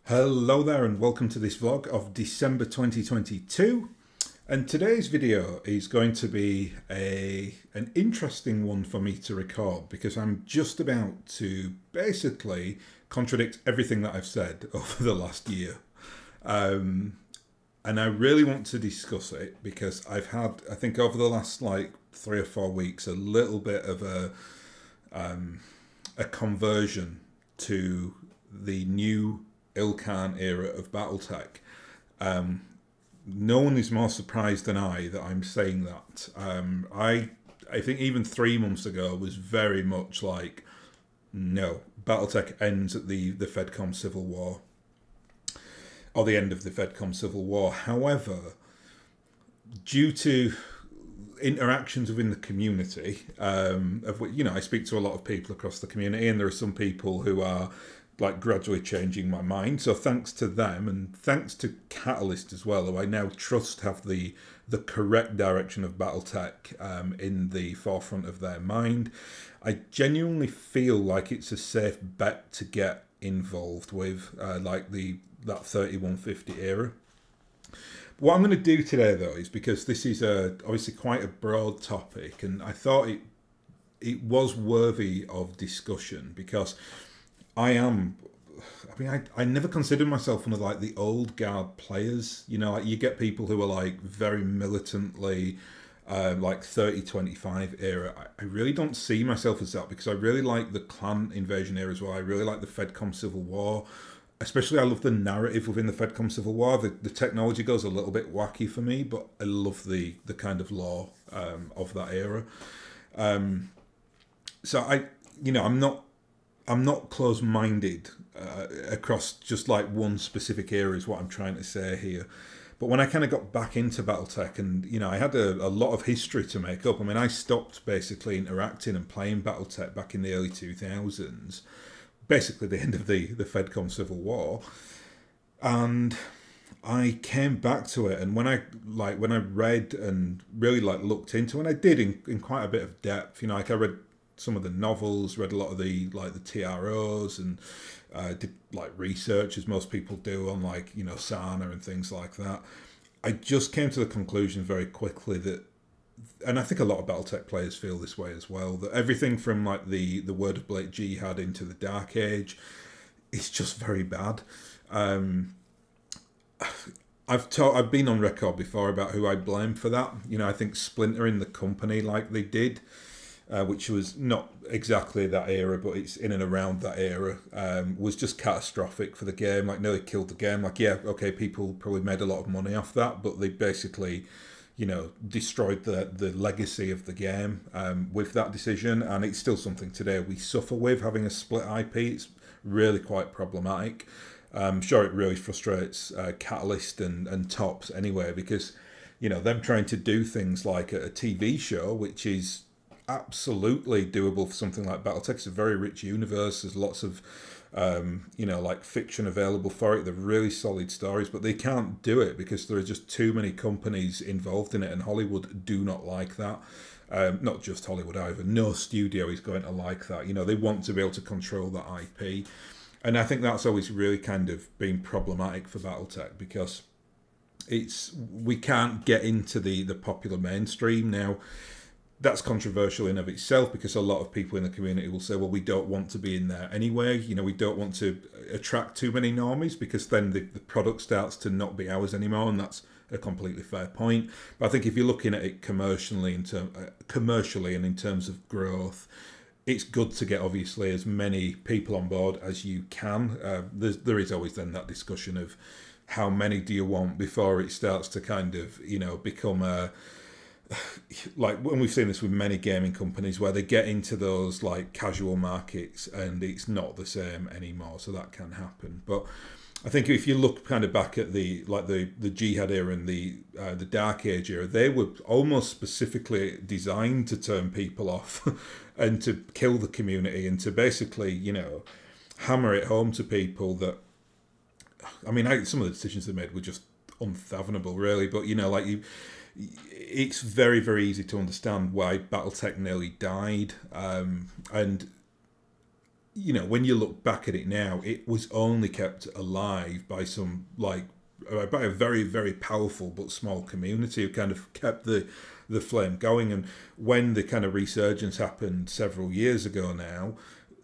Hello there and welcome to this vlog of December 2022, and today's video is going to be an interesting one for me to record because I'm just about to basically contradict everything that I've said over the last year, and I really want to discuss it because I've had, I think over the last like 3 or 4 weeks, a little bit of a conversion to the new IlKhan era of BattleTech. No one is more surprised than I that I'm saying that. I think even 3 months ago was very much like, no, BattleTech ends at the FedCom Civil War, or the end of the FedCom Civil War. However, due to interactions within the community, of which, you know, I speak to a lot of people across the community, and there are some people who are like gradually changing my mind. So thanks to them, and thanks to Catalyst as well, who I now trust have the correct direction of BattleTech in the forefront of their mind. I genuinely feel like it's a safe bet to get involved with, like that 3150 era. What I'm going to do today, though, is because this is obviously quite a broad topic, and I thought it was worthy of discussion because I never considered myself one of like the old guard players. You know, like you get people who are like very militantly like 30-25 era. I really don't see myself as that because I really like the clan invasion era as well. I really like the FedCom Civil War. Especially I love the narrative within the FedCom Civil War. The technology goes a little bit wacky for me, but I love the kind of lore of that era. So I'm not close-minded across just like one specific era is what I'm trying to say here. But when I kind of got back into BattleTech, and you know, I had a lot of history to make up. I mean, I stopped basically interacting and playing BattleTech back in the early 2000s, basically the end of the FedCom Civil War, and I came back to it. And when I read and really like looked into it, and I did in quite a bit of depth, you know, like I read some of the novels, read a lot of the TROs, and did like research as most people do on like, you know, Sana and things like that. I just came to the conclusion very quickly that, and I think a lot of BattleTech players feel this way as well, that everything from like the Word of Blake Jihad into the Dark Age is just very bad. I've been on record before about who I blame for that. You know, I think splintering the company like they did, which was not exactly that era, but it's in and around that era, was just catastrophic for the game. Like, nearly killed the game. Like, yeah, okay, people probably made a lot of money off that, but they basically, you know, destroyed the legacy of the game with that decision. And it's still something today we suffer with, having a split IP. It's really quite problematic. I'm sure it really frustrates Catalyst and Tops anyway, because, you know, them trying to do things like a TV show, which is absolutely doable for something like BattleTech. It's a very rich universe. There's lots of you know, like fiction available for it. They're really solid stories, but they can't do it because there are just too many companies involved in it, and Hollywood do not like that. Not just Hollywood either. No studio is going to like that. You know, they want to be able to control that IP, and I think that's always really kind of been problematic for BattleTech because we can't get into the popular mainstream now. That's controversial in of itself because a lot of people in the community will say, well, we don't want to be in there anyway. You know, we don't want to attract too many normies because then the product starts to not be ours anymore, and that's a completely fair point. But I think if you're looking at it commercially and in terms of growth, it's good to get obviously as many people on board as you can. There is always then that discussion of how many do you want before it starts to kind of, you know, become a, like when we've seen this with many gaming companies where they get into those like casual markets and it's not the same anymore, so that can happen. But I think if you look kind of back at the Jihad era and the Dark Age era, they were almost specifically designed to turn people off and to kill the community and to basically, you know, hammer it home to people that, I mean, some of the decisions they made were just unfathomable, really. But, you know, like it's very, very easy to understand why BattleTech nearly died. And you know, when you look back at it now, it was only kept alive by some like by a very, very powerful but small community who kind of kept the flame going. And when the kind of resurgence happened several years ago now,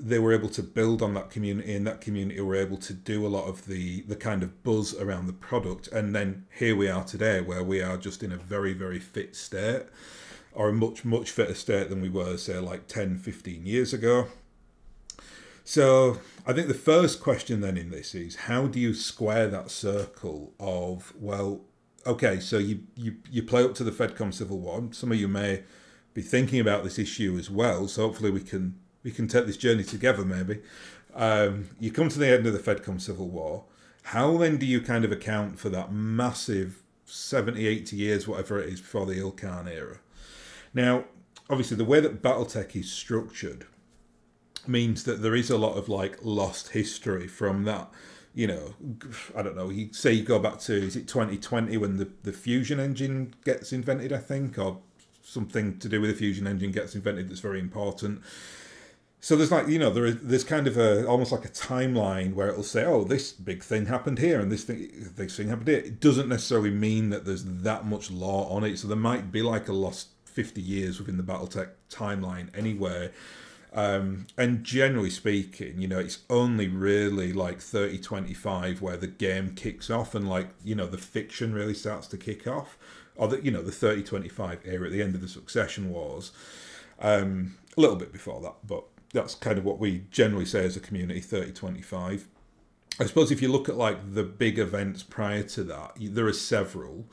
they were able to build on that community, and that community were able to do a lot of the kind of buzz around the product. And then here we are today, where we are just in a very, very fit state, or a much, much fitter state than we were, say, like 10, 15 years ago. So I think the first question then in this is, how do you square that circle of, well, okay, so you play up to the FedCom Civil War. Some of you may be thinking about this issue as well, so hopefully we can take this journey together maybe. You come to the end of the FedCom Civil War. How then do you kind of account for that massive 70, 80 years, whatever it is, before the IlKhan era? Now, obviously, the way that BattleTech is structured means that there is a lot of like lost history from that. You know, I don't know, you say you go back to, is it 2020 when the fusion engine gets invented, I think, or something to do with the fusion engine gets invented that's very important. So there's like, you know, there's kind of almost like a timeline where it'll say, oh, this big thing happened here and this thing happened here. It doesn't necessarily mean that there's that much lore on it. So there might be like a lost 50 years within the BattleTech timeline anyway. And generally speaking, you know, it's only really like 3025 where the game kicks off and like, you know, the fiction really starts to kick off. Or the, you know, the 3025 era at the end of the Succession Wars. A little bit before that, but that's kind of what we generally say as a community, 3025. I suppose if you look at like the big events prior to that, there are several.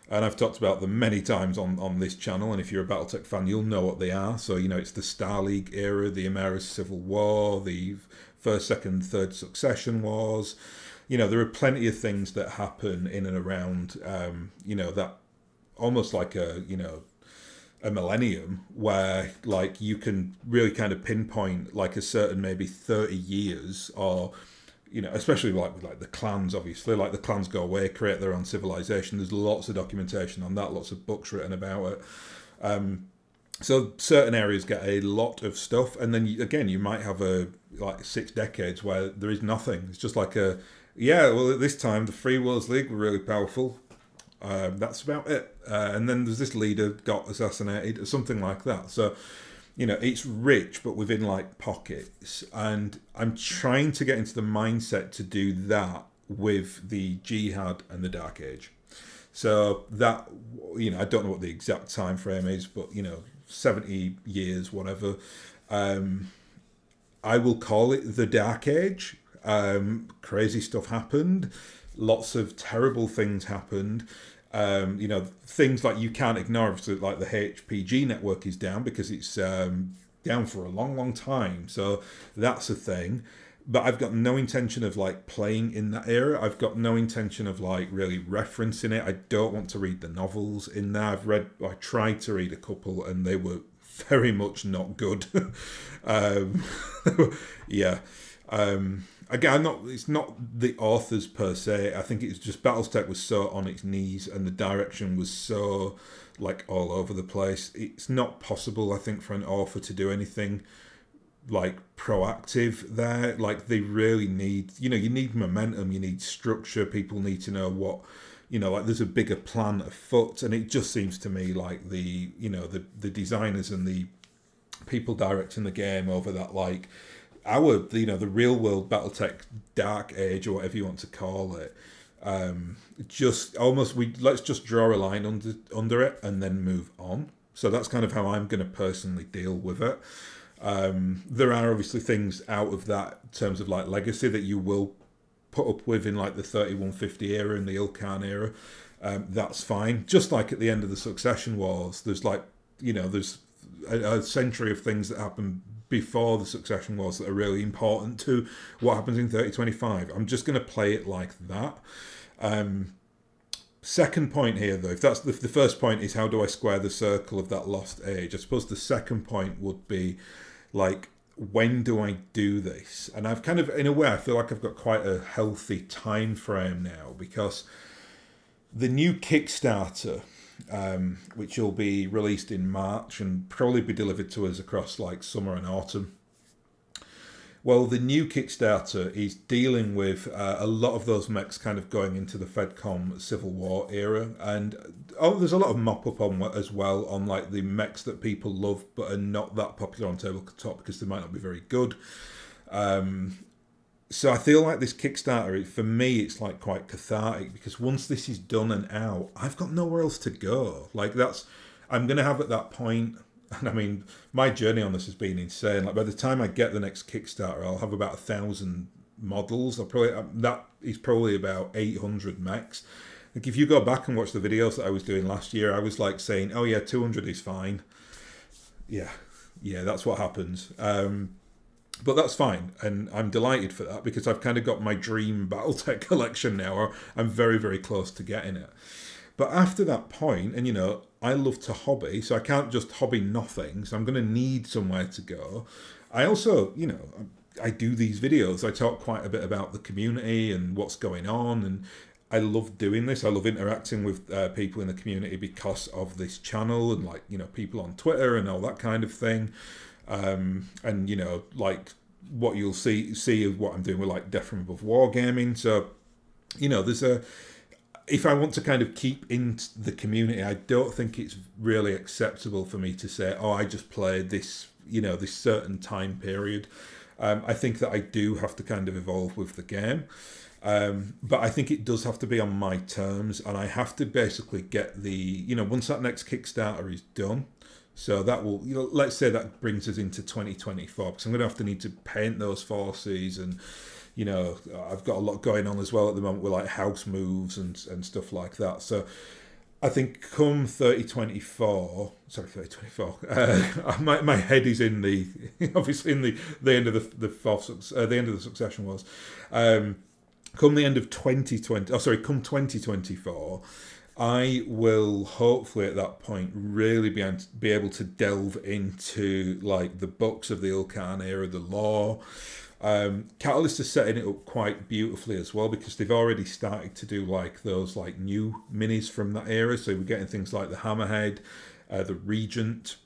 And I've talked about them many times on this channel. And if you're a BattleTech fan, you'll know what they are. So, you know, it's the Star League era, the Ameris Civil War, the First, Second, Third Succession Wars. You know, there are plenty of things that happen in and around, you know, that almost like a, you know, a millennium where like you can really kind of pinpoint like a certain maybe 30 years or, you know, especially like with like the clans, obviously, like the clans go away, create their own civilization. There's lots of documentation on that, lots of books written about it. So certain areas get a lot of stuff. And then again, you might have like 6 decades where there is nothing. It's just like yeah, well, at this time, the Free Worlds League were really powerful. That's about it. And then there's this leader got assassinated or something like that. So, you know, it's rich, but within like pockets. And I'm trying to get into the mindset to do that with the Jihad and the Dark Age. So that, you know, I don't know what the exact time frame is, but, you know, 70 years, whatever. I will call it the Dark Age. Crazy stuff happened. Lots of terrible things happened. You know, things like you can't ignore, so like the HPG network is down because it's down for a long, long time. So that's a thing. But I've got no intention of like playing in that era. I've got no intention of like really referencing it. I don't want to read the novels in there. I tried to read a couple and they were very much not good. Yeah. Again, it's not the authors per se. I think it's just BattleTech was so on its knees and the direction was so like all over the place. It's not possible, I think, for an author to do anything like proactive there. Like they really need, you know, you need momentum, you need structure. People need to know what, you know, like there's a bigger plan afoot. And it just seems to me like the, you know, the designers and the people directing the game over that, like, you know, the real world BattleTech Dark Age or whatever you want to call it, just almost let's just draw a line under it and then move on. So that's kind of how I'm going to personally deal with it. There are obviously things out of that in terms of like legacy that you will put up with in like the 3150 era and the IlKhan era. That's fine. Just like at the end of the Succession Wars, there's like, you know, there's a century of things that happen before the Succession Wars that are really important to what happens in 3025. I'm just going to play it like that. Second point here, though, if that's the first point is how do I square the circle of that lost age? I suppose the second point would be like, when do I do this? And I've kind of, in a way, I feel like I've got quite a healthy time frame now because the new Kickstarter, which will be released in March and probably be delivered to us across like summer and autumn, Well, the new Kickstarter is dealing with a lot of those mechs kind of going into the FedCom Civil War era, and there's a lot of mop-up on as well on like the mechs that people love but are not that popular on tabletop because they might not be very good. So I feel like this Kickstarter, for me, it's like quite cathartic because once this is done and out, I've got nowhere else to go. Like I'm going to have at that point, and I mean, my journey on this has been insane. Like by the time I get the next Kickstarter, I'll have about 1,000 models. That is probably about 800 mechs. Like if you go back and watch the videos that I was doing last year, I was like saying, oh yeah, 200 is fine. Yeah, that's what happens. But that's fine, and I'm delighted for that because I've kind of got my dream BattleTech collection now. I'm very, very close to getting it. But after that point, and you know, I love to hobby, so I can't just hobby nothing, so I'm going to need somewhere to go. I also, you know, I do these videos. I talk quite a bit about the community and what's going on, and I love doing this. I love interacting with people in the community because of this channel and like, you know, people on Twitter and all that kind of thing. And you know, like what you'll see is what I'm doing with like Death from Above Wargaming. So, you know, if I want to kind of keep in the community, I don't think it's really acceptable for me to say, oh, I just played this, you know, this certain time period. I think that I do have to kind of evolve with the game. But I think it does have to be on my terms, and I have to basically get you know, once that next Kickstarter is done. So that will, you know, let's say that brings us into 2024, because I'm going to need to paint those forces, and, you know, I've got a lot going on as well at the moment with like house moves and stuff like that. So I think come 2024, my head is in the, obviously in the end of the end of the Succession Wars. Come the end of 2020, come 2024, I will hopefully at that point really be able to delve into like the books of the IlKhan era, the lore. Catalyst is setting it up quite beautifully as well because they've already started to do like those like new minis from that era. So we're getting things like the Hammerhead, the Regent.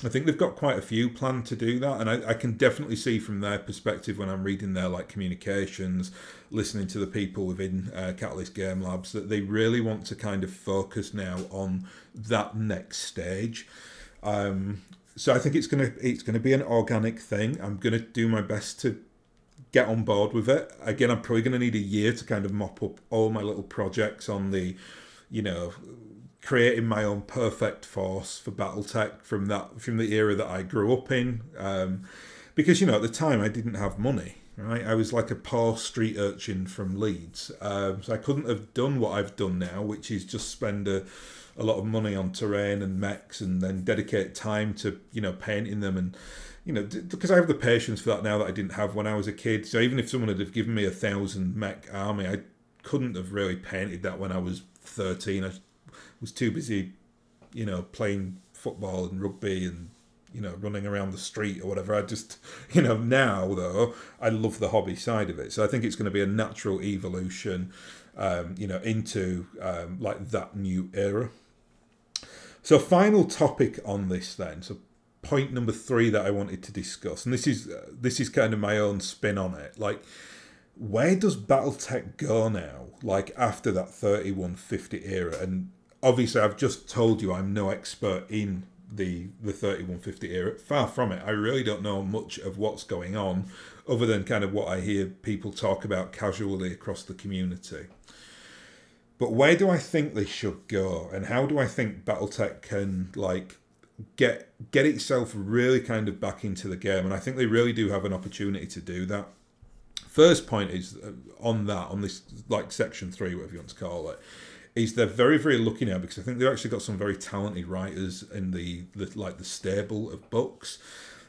I think they've got quite a few planned to do that, and I can definitely see from their perspective when I'm reading their like communications, listening to the people within Catalyst Game Labs, that they really want to kind of focus now on that next stage. So I think it's gonna be an organic thing. I'm gonna do my best to get on board with it. Again, I'm probably gonna need a year to kind of mop up all my little projects on the, you know, creating my own perfect force for BattleTech from the era that I grew up in, because, you know, at the time I didn't have money, right? I was like a poor street urchin from Leeds, so I couldn't have done what I've done now, which is just spend a lot of money on terrain and mechs and then dedicate time to, you know, painting them, and, you know, because I have the patience for that now that I didn't have when I was a kid. So even if someone had have given me 1,000 mech army, I couldn't have really painted that when I was 13. I was too busy, you know, playing football and rugby and, you know, running around the street or whatever. I just, you know, now though, I love the hobby side of it. So I think it's going to be a natural evolution, you know, into like that new era. So final topic on this then. So point number 3 that I wanted to discuss, and this is kind of my own spin on it. Like, where does BattleTech go now? Like after that 3150 era, and obviously, I've just told you I'm no expert in the 3150 era. Far from it. I really don't know much of what's going on other than kind of what I hear people talk about casually across the community. But where do I think they should go, and how do I think BattleTech can like get itself really kind of back into the game? And I think they really do have an opportunity to do that. First point is on this like section 3, whatever you want to call it, is they're very, very lucky now because I think they've actually got some very talented writers in the stable of books.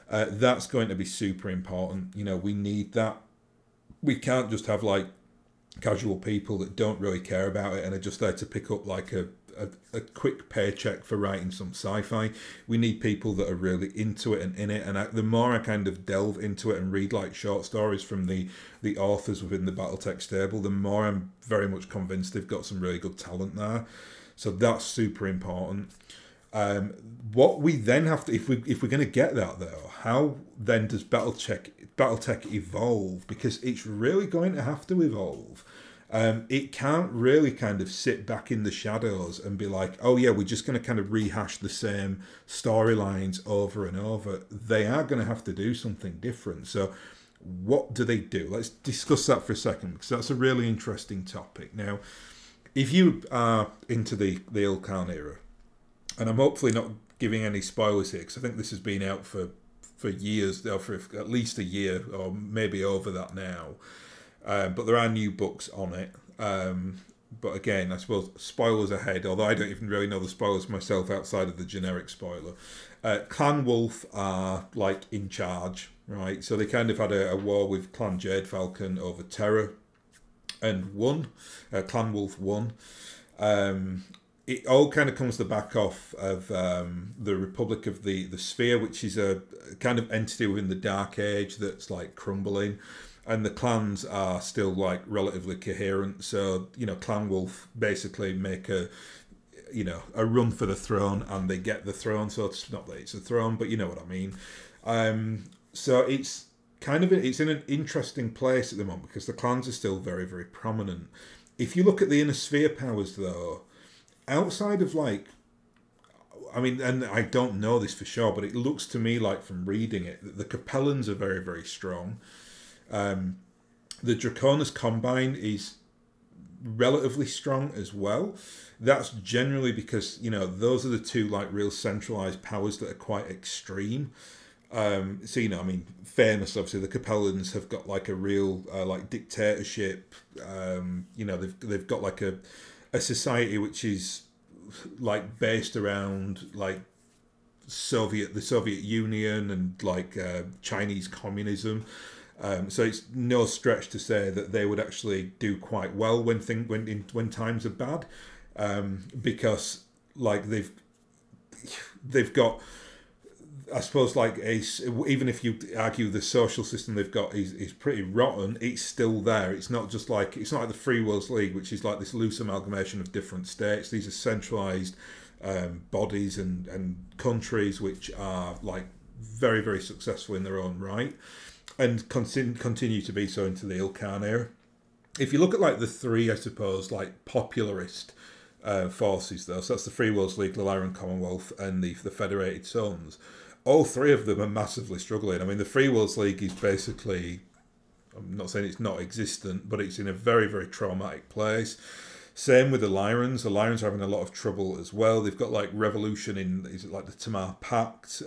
That's going to be super important. You know, we need that. We can't just have like casual people that don't really care about it and are just there to pick up like a quick paycheck for writing some sci-fi. We need people that are really into it and in it. And the more I kind of delve into it and read like short stories from the authors within the BattleTech stable, the more I'm very much convinced they've got some really good talent there. So that's super important. Um, what we then have to, if we're going to get that though, how then does BattleTech evolve? Because it's really going to have to evolve. It can't really kind of sit back in the shadows and be like, oh yeah, we're just going to kind of rehash the same storylines over and over. They are going to have to do something different. So what do they do? Let's discuss that for a second, because that's a really interesting topic. Now, if you are into the IlKhan era, and I'm hopefully not giving any spoilers here, because I think this has been out for years, or for at least a year, or maybe over that now. But there are new books on it. But again, I suppose spoilers ahead, although I don't even really know the spoilers myself outside of the generic spoiler. Clan Wolf are like in charge, right? So they kind of had a war with Clan Jade Falcon over Terra and won. Clan Wolf won. It all kind of comes to the back off of the Republic of the Sphere, which is a kind of entity within the Dark Age that's like crumbling. And the clans are still like relatively coherent. So, Clan Wolf basically make a run for the throne, and they get the throne. So it's not that it's a throne, but you know what I mean. So it's it's in an interesting place at the moment, because the clans are still very, very prominent. If you look at the inner sphere powers though, outside of and I don't know this for sure, but it looks to me like from reading it that the Capellans are very, very strong. The Draconis Combine is relatively strong as well. That's generally because, those are the two real centralized powers that are quite extreme. Fairness, obviously, the Capellans have got a real dictatorship. They've got a society which is based around the Soviet Union and Chinese communism. So it's no stretch to say that they would actually do quite well when times are bad, because they've got, I suppose, even if you argue the social system they've got is pretty rotten, it's still there. It's not just it's not like the Free Worlds League, which is this loose amalgamation of different states. These are centralized bodies and countries which are very, very successful in their own right, and continue to be so into the IlKhan era. If you look at the three, I suppose, popularist forces though, so that's the Free Worlds League, the Lyran Commonwealth, and the Federated Sons. All three of them are massively struggling. I mean, the Free Worlds League is basically, I'm not saying it's not existent, but it's in a very, very traumatic place. Same with the Lyrans. The Lyrans are having a lot of trouble as well. They've got revolution in, is it the Tamar Pact?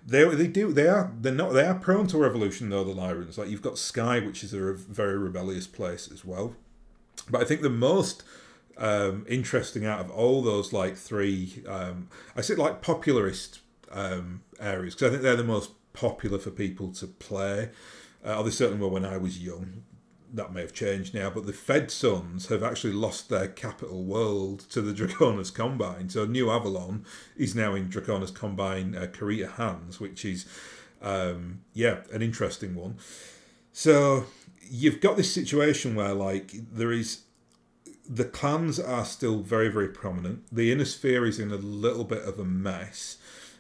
They are prone to revolution though, the Lyrans. You've got Sky, which is a very rebellious place as well. But I think the most interesting out of all those three, I say popularist areas, because I think they're the most popular for people to play. Or they certainly were when I was young. That may have changed now, but the Fed Sons have actually lost their capital world to the Draconis Combine. So New Avalon is now in Draconis Combine Karita hands, which is, an interesting one. So you've got this situation where the clans are still very, very prominent. The inner sphere is in a little bit of a mess.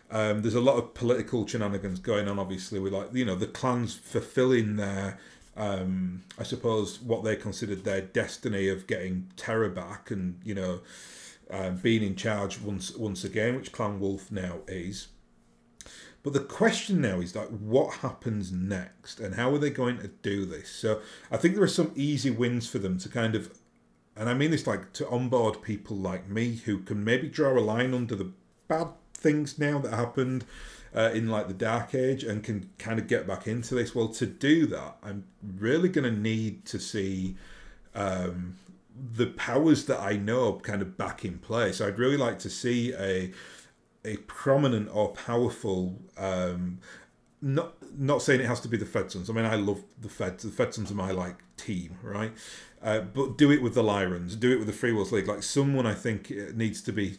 There's a lot of political shenanigans going on, obviously, with the clans fulfilling their, I suppose, what they considered their destiny of getting Terra back and, being in charge once again, which Clan Wolf now is. But the question now is what happens next, and how are they going to do this? So I think there are some easy wins for them to kind of, and I mean this to onboard people like me who can maybe draw a line under the bad things now that happened in the Dark Age and can kind of get back into this. Well, to do that, I'm really going to need to see the powers that I know kind of back in place. I'd really like to see a prominent or powerful, not saying it has to be the Fed Sons. I mean, I love the Fed. The Fed Sons are my team, right? But do it with the Lyrans, do it with the Free Worlds League. Someone I think needs to be,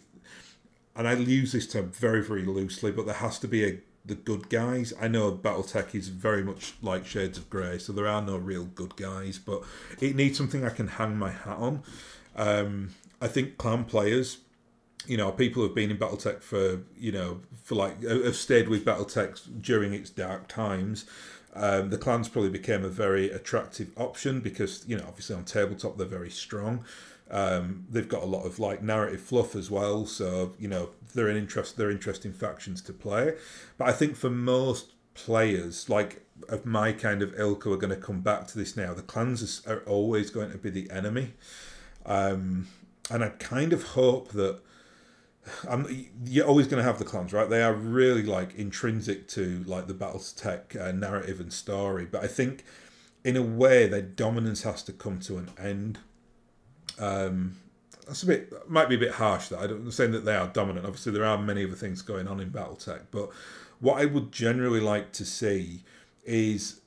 and I use this term very, very loosely, but there has to be the good guys. I know BattleTech is very much like Shades of Grey, so there are no real good guys, but it needs something I can hang my hat on. I think clan players you know, people who've been in BattleTech for, you know, for like, have stayed with BattleTech during its dark times. The clans probably became a very attractive option because, you know, obviously on tabletop they're very strong. They've got a lot of like narrative fluff as well, so you know they're interesting factions to play. But I think for most players, like of my kind of ilk, who are going to come back to this now, the clans are always going to be the enemy, and I kind of hope that you're always going to have the clans, right? They are really like intrinsic to like the BattleTech narrative and story, but I think in a way their dominance has to come to an end. That's might be a bit harsh. That I'm saying that they are dominant. Obviously, there are many other things going on in BattleTech, but what I would generally like to see is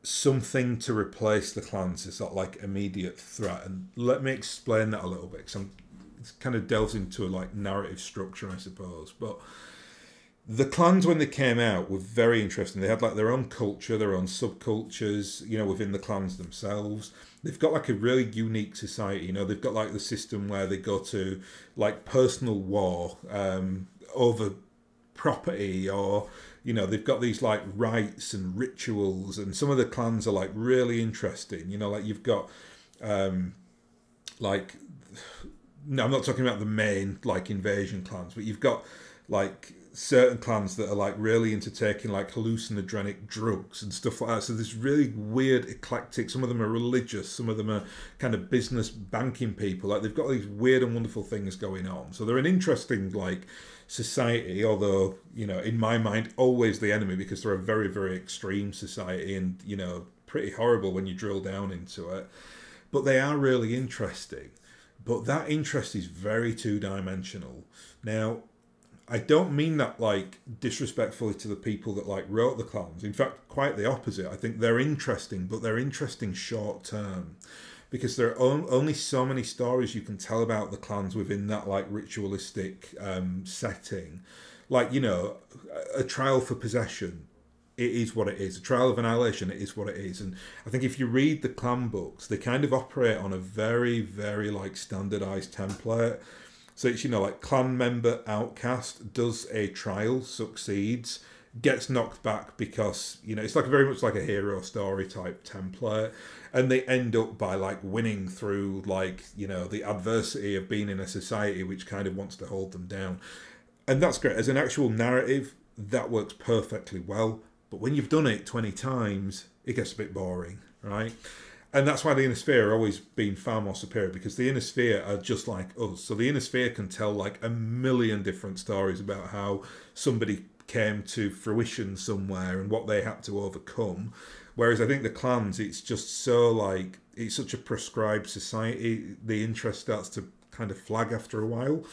something to replace the clans as that like immediate threat. And let me explain that a little bit, because it kind of delves into a like narrative structure, I suppose. But the clans, when they came out, were very interesting. They had like their own culture, their own subcultures, you know, within the clans themselves. They've got like a really unique society, you know. They've got like the system where they go to like personal war over property, or you know, they've got these like rites and rituals, and some of the clans are like really interesting. You know, like you've got like, no, I'm not talking about the main like invasion clans, but you've got like certain clans that are like really into taking like hallucinogenic drugs and stuff like that. So there's really weird, eclectic. Some of them are religious, some of them are kind of business banking people. Like they've got these weird and wonderful things going on. So they're an interesting like society, although, you know, in my mind, always the enemy, because they're a very, very extreme society and, you know, pretty horrible when you drill down into it. But they are really interesting. But that interest is very two-dimensional. Now, I don't mean that like disrespectfully to the people that like wrote the clans. In fact, quite the opposite. I think they're interesting, but they're interesting short term, because there are only so many stories you can tell about the clans within that like ritualistic setting. Like, you know, a trial for possession, it is what it is. A trial of annihilation, it is what it is. And I think if you read the clan books, they kind of operate on a very, very like standardized template. So it's, you know, like clan member outcast does a trial, succeeds, gets knocked back because, you know, it's like very much like a hero story type template. And they end up by like winning through like, you know, the adversity of being in a society which kind of wants to hold them down. And that's great. As an actual narrative, that works perfectly well. But when you've done it 20 times, it gets a bit boring, right? And that's why the Inner Sphere are always been far more superior, because the Inner Sphere are just like us. So the Inner Sphere can tell like a million different stories about how somebody came to fruition somewhere and what they had to overcome. Whereas I think the clans, it's just so like, it's such a prescribed society, the interest starts to kind of flag after a while.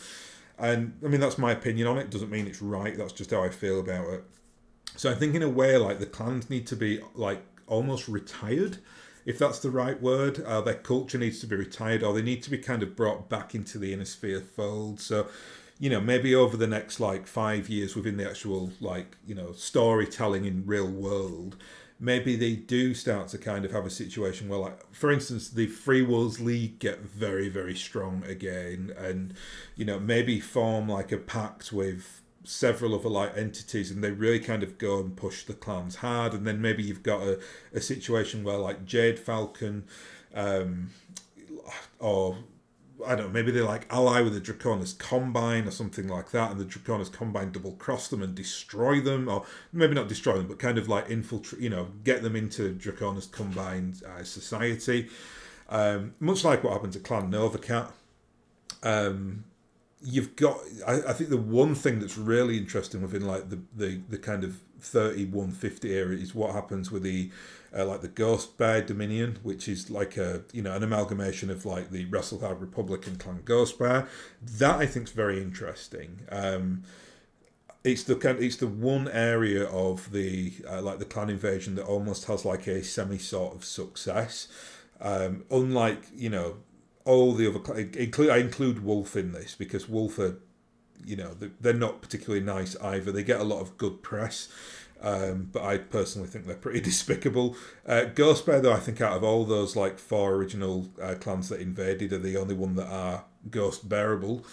And I mean, that's my opinion on it. Doesn't mean it's right. That's just how I feel about it. So I think in a way, like the clans need to be like almost retired, if that's the right word. Their culture needs to be retired, or they need to be kind of brought back into the Inner Sphere fold. So, you know, maybe over the next like 5 years within the actual like, you know, storytelling in real world, maybe they do start to kind of have a situation where, like, for instance, the Free Worlds League get very, very strong again, and, you know, maybe form like a pact with several other like entities, and they really kind of go and push the clans hard. And then maybe you've got a situation where like Jade Falcon, or I don't know, maybe they like ally with the Draconis Combine or something like that, and the Draconis Combine double cross them and destroy them, or maybe not destroy them, but kind of like infiltrate, you know, get them into Draconis Combine society, much like what happened to Clan Novacat. You've got, I think the one thing that's really interesting within like the kind of 3150 era is what happens with the like the Ghost Bear Dominion, which is like a, you know, an amalgamation of like the Wrestlehard Republic and Clan Ghost Bear. That I think is very interesting. It's the one area of the like the clan invasion that almost has like a semi sort of success. Unlike, you know, all the other, I include Wolf in this, because Wolf are, you know, they're not particularly nice either. They get a lot of good press, But I personally think they're pretty despicable. Ghost Bear, though, I think out of all those like 4 original clans that invaded, are the only one that are ghost bearable.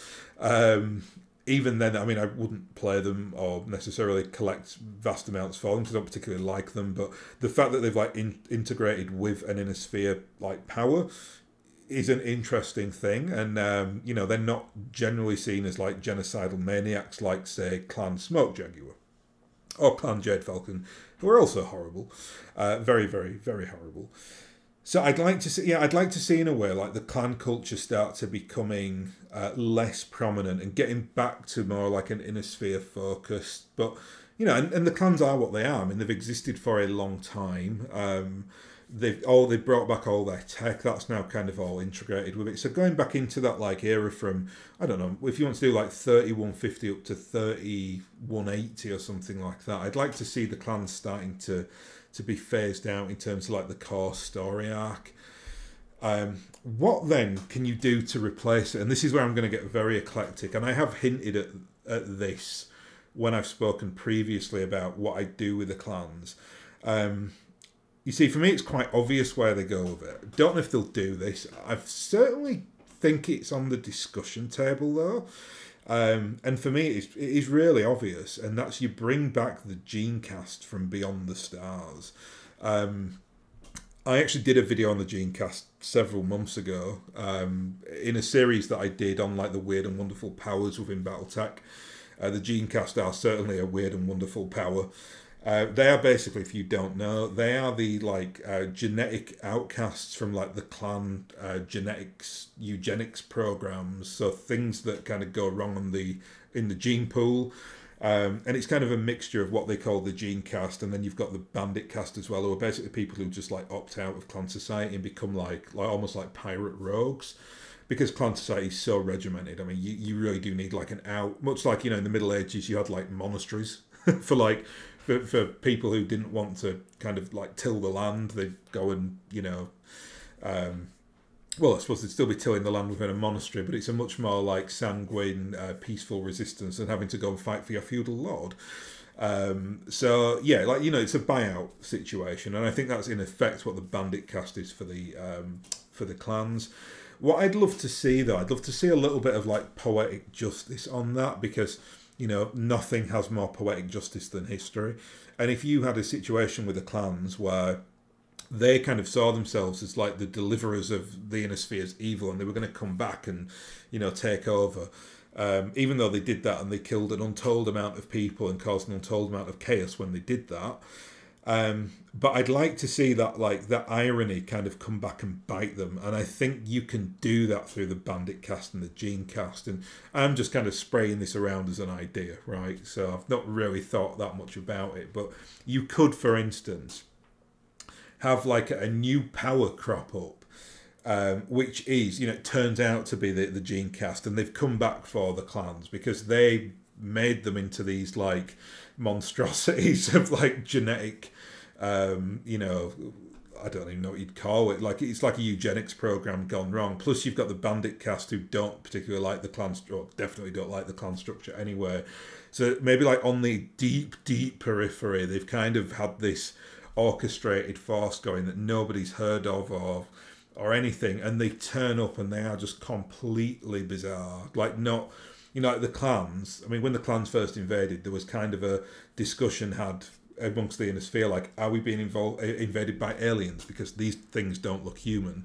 Even then, I mean, I wouldn't play them or necessarily collect vast amounts for them because I don't particularly like them. But the fact that they've like integrated with an inner sphere like power is an interesting thing, and you know, they're not generally seen as like genocidal maniacs like, say, Clan Smoke Jaguar or Clan Jade Falcon, who are also horrible, very, very, very horrible. So I'd like to see, yeah, I'd like to see in a way like the clan culture start to becoming less prominent and getting back to more like an inner sphere focus. But you know, and the clans are what they are. I mean, they've existed for a long time. They brought back all their tech. That's now kind of all integrated with it. So going back into that like era from, I don't know, if you want to do like 3150 up to 3180 or something like that, I'd like to see the clans starting to be phased out in terms of like the core story arc. What then can you do to replace it? And this is where I'm going to get very eclectic. And I have hinted at this when I've spoken previously about what I do with the clans. You see, for me, it's quite obvious where they go with it. Don't know if they'll do this. I certainly think it's on the discussion table, though. And for me, it is really obvious, and that's you bring back the gene cast from Beyond the Stars. I actually did a video on the gene cast several months ago in a series that I did on like the weird and wonderful powers within BattleTech. The gene cast are certainly a weird and wonderful power. They are basically, if you don't know, they are the like genetic outcasts from like the clan genetics eugenics programs. So things that kind of go wrong in the gene pool, and it's kind of a mixture of what they call the gene cast, and then you've got the bandit cast as well, who are basically people who just like opt out of clan society and become like almost like pirate rogues. Because clan society is so regimented, I mean, you really do need like an out. Much like, you know, in the Middle Ages, you had like monasteries for like. For people who didn't want to kind of like till the land, they'd go and, you know, well, I suppose they'd still be tilling the land within a monastery, but it's a much more like sanguine, peaceful resistance than having to go and fight for your feudal lord. So yeah, like, you know, it's a buyout situation, and I think that's in effect what the bandit cast is for the clans. What I'd love to see, though, I'd love to see a little bit of like poetic justice on that, because, you know, nothing has more poetic justice than history. And if you had a situation with the clans where they kind of saw themselves as like the deliverers of the inner sphere's evil, and they were going to come back and, you know, take over, even though they did that and they killed an untold amount of people and caused an untold amount of chaos when they did that. But I'd like to see that, like, that irony kind of come back and bite them. And I think you can do that through the bandit cast and the gene cast. And I'm just kind of spraying this around as an idea, right? So I've not really thought that much about it. But you could, for instance, have like a new power crop up, which is, you know, it turns out to be the gene cast. And they've come back for the clans because they made them into these like monstrosities of like genetic, you know, I don't even know what you'd call it. Like, it's like a eugenics program gone wrong. Plus, you've got the bandit cast who don't particularly like the clan, or definitely don't like the clan structure anyway. So maybe like on the deep, deep periphery, they've kind of had this orchestrated force going that nobody's heard of or anything, and they turn up and they are just completely bizarre. Like, not, you know, like the clans. I mean, when the clans first invaded, there was kind of a discussion had amongst the inner sphere, like, are we being invaded by aliens because these things don't look human?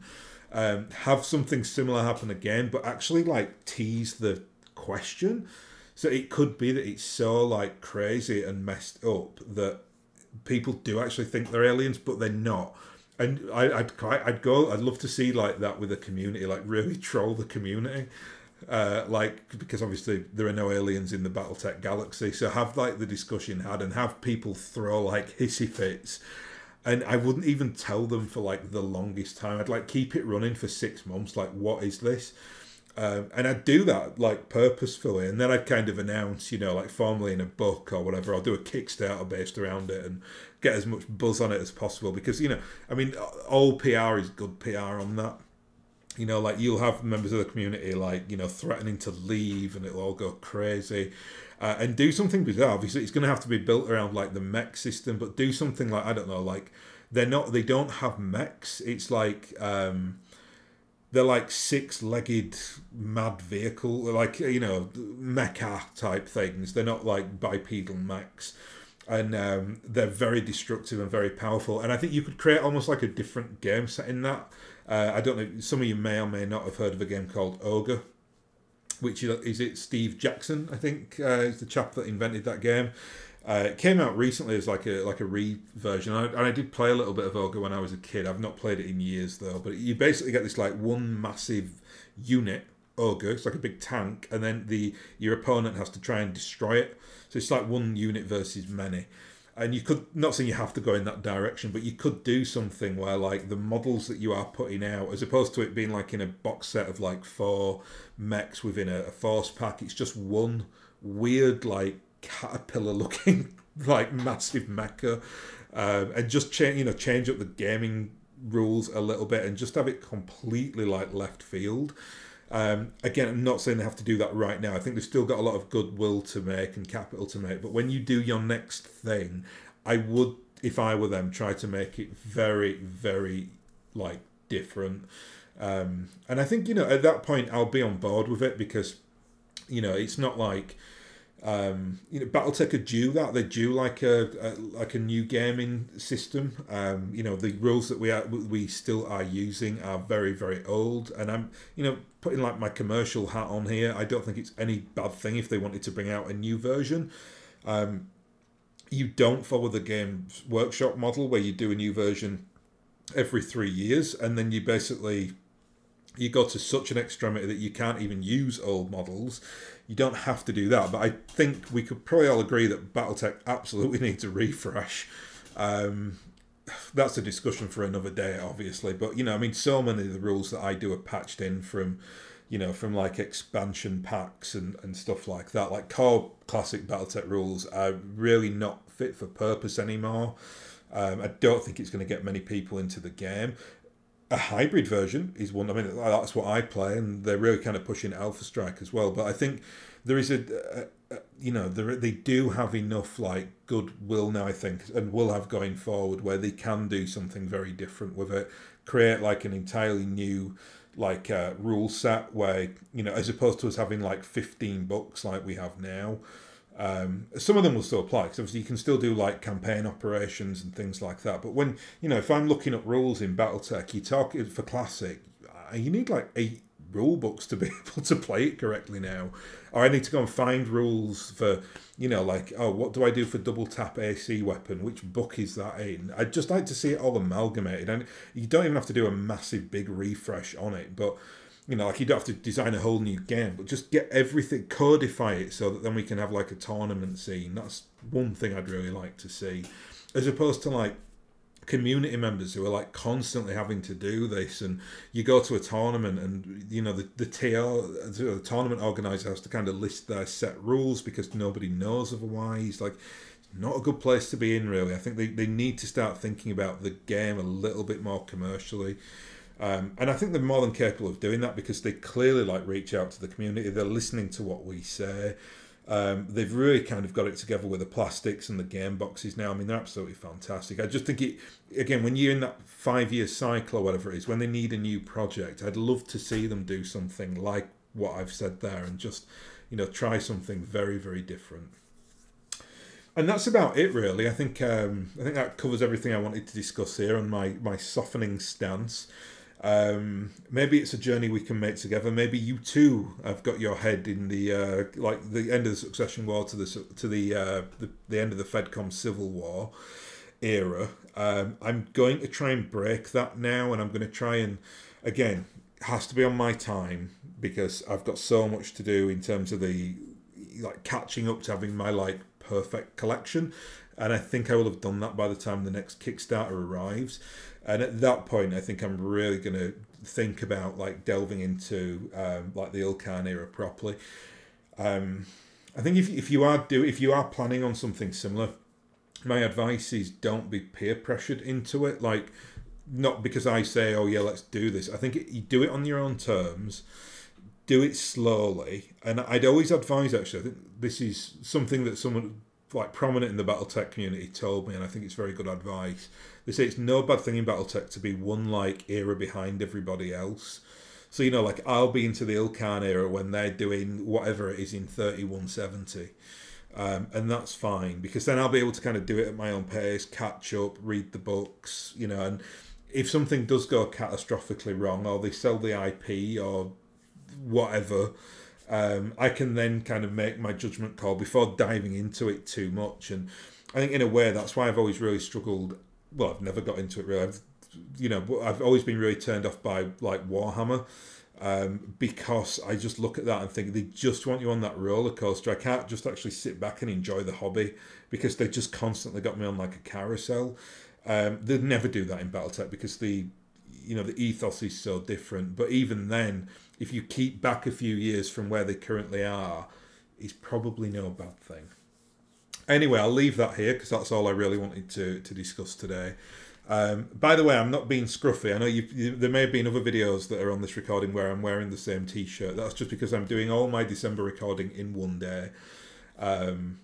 Have something similar happen again, but actually like tease the question. So it could be that it's so like crazy and messed up that people do actually think they're aliens, but they're not. And I'd love to see like that with a community, like really troll the community. Like, because obviously there are no aliens in the BattleTech galaxy, so have like the discussion had and have people throw like hissy fits, and I wouldn't even tell them for like the longest time. I'd like keep it running for 6 months, like, what is this? And I'd do that like purposefully, and then I'd kind of announce, you know, like formally in a book or whatever. I'll do a Kickstarter based around it and get as much buzz on it as possible, because, you know, I mean, all PR is good PR on that. You know, like you'll have members of the community like, you know, threatening to leave and it'll all go crazy. And do something bizarre. Obviously, it's going to have to be built around like the mech system, but do something like, I don't know, like they don't have mechs. It's like they're like six-legged mad vehicle, like, you know, mecha type things. They're not like bipedal mechs. And they're very destructive and very powerful. And I think you could create almost like a different game set in that. I don't know, some of you may or may not have heard of a game called Ogre, which is it Steve Jackson, I think, is the chap that invented that game. It came out recently as like a re-version, and I did play a little bit of Ogre when I was a kid. I've not played it in years though, but you basically get this like one massive unit Ogre. It's like a big tank, and then your opponent has to try and destroy it. So it's like one unit versus many. And you could, not saying you have to go in that direction, but you could do something where like the models that you are putting out, as opposed to it being like in a box set of like 4 mechs within a force pack, it's just one weird like caterpillar looking like massive mecha, and just change up the gaming rules a little bit and just have it completely like left field. Again, I'm not saying they have to do that right now. I think they've still got a lot of goodwill to make and capital to make. But when you do your next thing, I would, if I were them, try to make it very, very like different. And I think, you know, at that point I'll be on board with it because, you know, it's not like you know, BattleTech are due that. They're due like a new gaming system. You know, the rules that we still are using are very, very old, and I'm, you know, putting like my commercial hat on here. I don't think it's any bad thing if they wanted to bring out a new version. You don't follow the Games Workshop model where you do a new version every 3 years, and then you basically you go to such an extremity that you can't even use old models. You don't have to do that, but I think we could probably all agree that BattleTech absolutely needs a refresh. That's a discussion for another day, obviously. But, you know, I mean, so many of the rules that I do are patched in from, you know, from like expansion packs and stuff like that. Like core classic BattleTech rules are really not fit for purpose anymore. I don't think it's going to get many people into the game. A hybrid version is one. I mean, that's what I play, and they're really kind of pushing Alpha Strike as well. But I think there is you know, they do have enough like goodwill now, I think, and will have going forward, where they can do something very different with it, create like an entirely new like rule set where, you know, as opposed to us having like 15 books like we have now. Some of them will still apply because obviously you can still do like campaign operations and things like that. But when, you know, if I'm looking up rules in BattleTech, you talk for Classic, you need like 8 rule books to be able to play it correctly now. Or I need to go and find rules for, you know, like, oh, what do I do for double tap AC weapon? Which book is that in? I'd just like to see it all amalgamated. And you don't even have to do a massive big refresh on it, but, you know, like you don't have to design a whole new game, but just get everything, codify it so that then we can have like a tournament scene. That's one thing I'd really like to see, as opposed to like community members who are like constantly having to do this. And you go to a tournament and, you know, the tournament organizer has to kind of list their set rules because nobody knows otherwise. Like, not a good place to be in, really. I think they need to start thinking about the game a little bit more commercially. And I think they're more than capable of doing that because they clearly like reach out to the community. They're listening to what we say. They've really kind of got it together with the plastics and the game boxes now. I mean, they're absolutely fantastic. I just think again, when you're in that 5-year cycle or whatever it is, when they need a new project, I'd love to see them do something like what I've said there and just, you know, try something very, very different. And that's about it, really. I think that covers everything I wanted to discuss here on my softening stance. Maybe it's a journey we can make together. Maybe you too have got your head in the like the end of the Succession War to the end of the FedCom Civil War era. I'm going to try and break that now, and I'm going to try and, again, it has to be on my time because I've got so much to do in terms of the like catching up to having my like perfect collection, and I think I will have done that by the time the next Kickstarter arrives. And at that point, I think I'm really going to think about like delving into like the IlKhan era properly. I think if you are planning on something similar, my advice is don't be peer pressured into it. Like, not because I say, oh yeah, let's do this. I think you do it on your own terms, do it slowly. And I'd always advise, actually, I think this is something that someone like prominent in the BattleTech community told me, and I think it's very good advice. They say it's no bad thing in BattleTech to be one like era behind everybody else. So, you know, like I'll be into the IlKhan era when they're doing whatever it is in 3170. And that's fine, because then I'll be able to kind of do it at my own pace, catch up, read the books, you know, and if something does go catastrophically wrong, or they sell the IP or whatever, I can then kind of make my judgment call before diving into it too much. And I think in a way that's why I've always really struggled. Well, I've never got into it really. I've always been really turned off by like Warhammer, because I just look at that and think they just want you on that roller coaster. I can't just actually sit back and enjoy the hobby, because they just constantly got me on like a carousel. They'd never do that in BattleTech because the ethos is so different. But even then, if you keep back a few years from where they currently are, it's probably no bad thing. Anyway, I'll leave that here because that's all I really wanted to discuss today. By the way, I'm not being scruffy. I know there may have been other videos that are on this recording where I'm wearing the same t-shirt. That's just because I'm doing all my December recording in one day.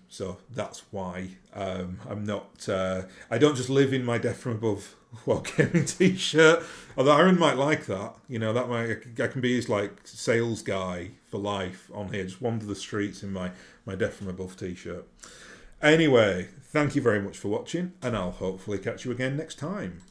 So that's why I'm not. I don't just live in my Death from Above Wargaming t-shirt. Although Aaron might like that. You know, I can be his like sales guy for life on here. Just wander the streets in my Death from Above t-shirt. Anyway, thank you very much for watching, and I'll hopefully catch you again next time.